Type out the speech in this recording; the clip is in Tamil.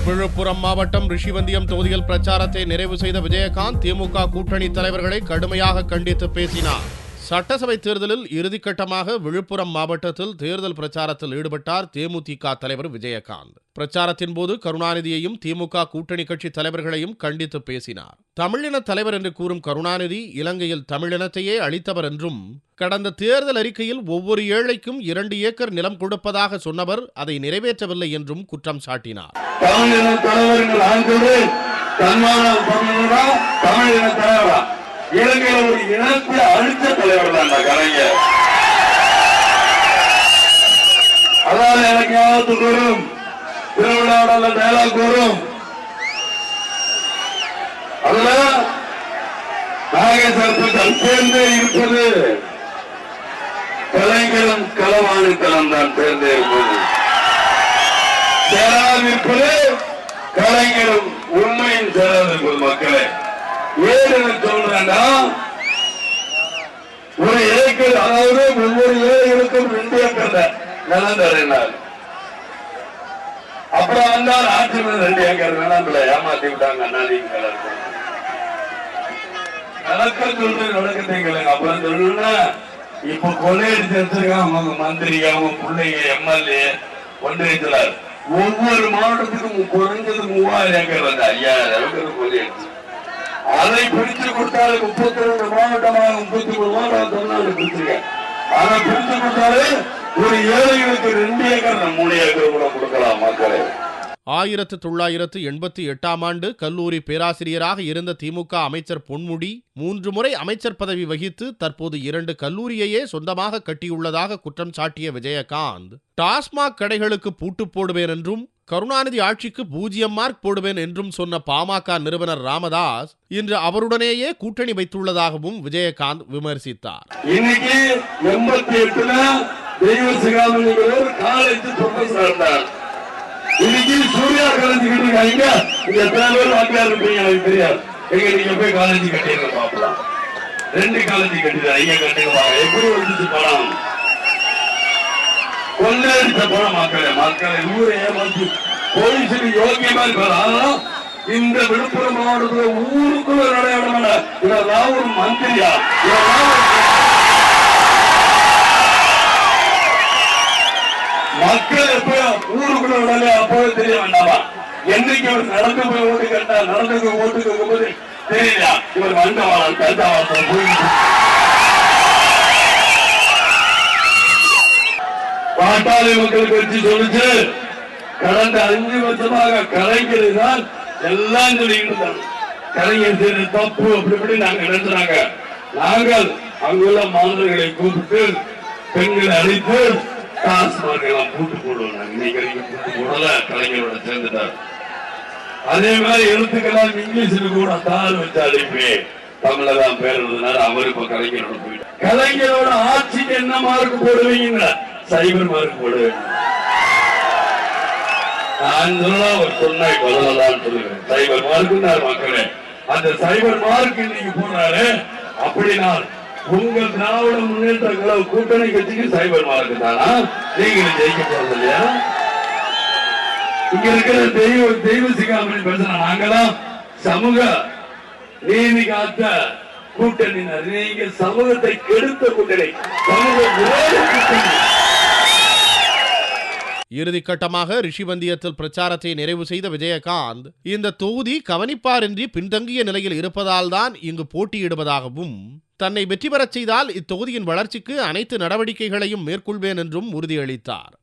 விழுப்புரம் மாவட்டம் ரிஷிவந்தியம் தொகுதியில் பிரச்சாரத்தை நிறைவு செய்த விஜயகாந்த் திமுக கூட்டணி தலைவர்களை கடுமையாக கண்டித்து பேசினார். சட்டசபை தேர்தலில் இறுதிக்கட்டமாக விழுப்புரம் மாவட்டத்தில் தேர்தல் பிரச்சாரத்தில் ஈடுபட்டார் தேமுதிக தலைவர் விஜயகாந்த். பிரச்சாரத்தின் போது கருணாநிதியையும் திமுக கூட்டணி கட்சி தலைவர்களையும் கண்டித்து பேசினார். தமிழின தலைவர் என்று கூறும் கருணாநிதி இலங்கையில் தமிழினத்தையே அளித்தவர் என்றும், கடந்த தேர்தல் அறிக்கையில் ஒவ்வொரு ஏழைக்கும் 2 ஏக்கர் நிலம் கொடுப்பதாக சொன்னவர் அதை நிறைவேற்றவில்லை என்றும் குற்றம் சாட்டினார். இலங்கையில் ஒரு இனத்தை அழித்த தலைவர் தான் கலைஞர். அதாவது எனக்கு ஞாபகத்துக்கு வரும் திருவிழாவில் டயலாக் வரும். அதுல நாகேஸ்வரத்தில் சேர்ந்தே இருப்பது கலைஞரும் களவாணி களம் தான் சேர்ந்தே இருப்பது. சேராது இருப்பது கலைஞரும் உண்மையின் சேராது இருப்பது. மக்களே ஏழு சொல்றேன்னா, ஒரு ஏக்கர், அதாவது ஒவ்வொரு ஏழைகளுக்கும் 2 ஏக்கர் நிலம் தரேன்னார். அப்புறம் வந்தால் ஆட்சி 2 ஏக்கர் நிலம்ல ஏமாத்தி விட்டாங்க. நடக்க சொல்றது நடக்கத்தீங்க. அப்புறம் சொல்லணும்னா, இப்ப கொள்ளையடிச்சு வச்சிருக்காங்க அவங்க மந்திரி, அவங்க பிள்ளைங்க, எம்எல்ஏ, ஒன்றியத்துல ஒவ்வொரு மாவட்டத்துக்கும் குறைஞ்சது 3000 ஏக்கர் வந்து 5000 ஏக்கர் கொள்ளையடிச்சு அதை பிரிச்சு கொடுத்தாரு. 32 மாவட்டமாக 33 மாவட்டம் தமிழ்நாடு பிரிச்சிருக்கேன். அதை பிரிச்சு கொடுத்தாரு ஒரு ஏழைகளுக்கு 2 ஏக்கர் 3 ஏக்கர் கூட கொடுக்கலாம். மக்களே, 1988ஆம் ஆண்டு கல்லூரி பேராசிரியராக இருந்த திமுக அமைச்சர் பொன்முடி 3 முறை அமைச்சர் பதவி வகித்து தற்போது 2 கல்லூரியையே சொந்தமாக கட்டியுள்ளதாக குற்றம் சாட்டிய விஜயகாந்த், டாஸ்மாக் கடைகளுக்கு பூட்டு போடுவேன் என்றும் கருணாநிதி ஆட்சிக்கு 0 மார்க் போடுவேன் என்றும் சொன்ன பாமக நிறுவனர் ராமதாஸ் இன்று அவருடனேயே கூட்டணி வைத்துள்ளதாகவும் விஜயகாந்த் விமர்சித்தார். இன்னைக்கு 88ல தெய்வ சிகாமணிகள் காலேஜ் ப்ரொஃபசர் இருந்தார். இன்னைக்கு சூர்யா காலேஜ் கட்டிருக்காங்க. இங்க எத்தனை பேர் வாக்கியார் இருப்பீங்க எனக்கு தெரியாது. எங்க நீங்க போய் காலேஜ் கட்டிருக்க பாப்பலாம். 2 காலேஜ் கட்டிருக்காங்க. ஐயா கட்டிருப்பாங்க. எப்படி வந்துச்சு பணம்? கொள்ளையடிச்ச பணம். மக்களை ஊரை ஏமாற்றி போலீஸுக்கு யோகியமா இருப்பார். ஆனா இந்த விழுப்புரம் மாவட்டத்தில் ஊருக்குள்ள நடையாட இதெல்லாம் ஒரு மந்திரியா? மக்கள் எப்ப ஊருக்குள்ள விடல அப்போது தெரிய வேண்டாமா? என்னைக்கு அவர் நடந்து போய் ஓட்டு கேட்டா, நடந்து போய் ஓட்டு கேட்கும் போது தெரியலையா இவர் வண்டவாளம் தஞ்சாவூர் போய் பாட்டாளி மக்களுக்கு வச்சு சொல்லிச்சு. கடந்த 5 வருஷமாக கலைஞரை தான் எல்லாம் சொல்லிட்டு இருந்தாங்க. கலைஞர் செய்த தப்பு அப்படி இப்படி நாங்க நினைச்சாங்க. நாங்கள் அங்குள்ள மாணவர்களை கூப்பிட்டு பெண்களை அழைத்து டாஸ்மாக் எல்லாம் பூட்டு போடுவோம். இன்னைக்கு பூட்டு போடல, கலைஞரோட சேர்ந்துட்டார். அதே மாதிரி எழுத்துக்கெல்லாம் இங்கிலீஷ்ல கூட தாள் வச்சு அழைப்பேன். தமிழ்ல தான் பேர் எழுதினார். அவரு இப்ப கலைஞரோட போயிட்டார். கலைஞரோட ஆட்சிக்கு என்ன மார்க் போடுவீங்க? சைபர் மார்க் போடுவேன். நான் ஒரு சொன்ன பதிலான்னு சொல்லுவேன். சைபர் மார்க் மக்களே, அந்த சைபர் மார்க் இன்னைக்கு போடுறாரு. அப்படின்னா உங்கள் திராவிட முன்னேற்ற கழக கூட்டணி கட்சிக்கு சைபர் மார்க் தானா? நீங்க ஜெயிக்க போறது இல்லையா? இங்க இருக்கிற தெய்வ சிகாமணி பேசுற நாங்களாம் சமூக நீதி காத்த கூட்டணி. நீங்க சமூகத்தை கெடுத்த கூட்டணி, சமூக விரோத கூட்டணி. இறுதிக்கட்டமாக ரிஷிவந்தியத்தில் பிரச்சாரத்தை நிறைவு செய்த விஜயகாந்த், இந்த தொகுதி கவனிப்பாரின்றி பின்தங்கிய நிலையில் இருப்பதால் தான் இங்கு போட்டியிடுவதாகவும், தன்னை வெற்றி பெறச் செய்தால் இத்தொகுதியின் வளர்ச்சிக்கு அனைத்து நடவடிக்கைகளையும் மேற்கொள்வேன் என்றும் உறுதியளித்தார்.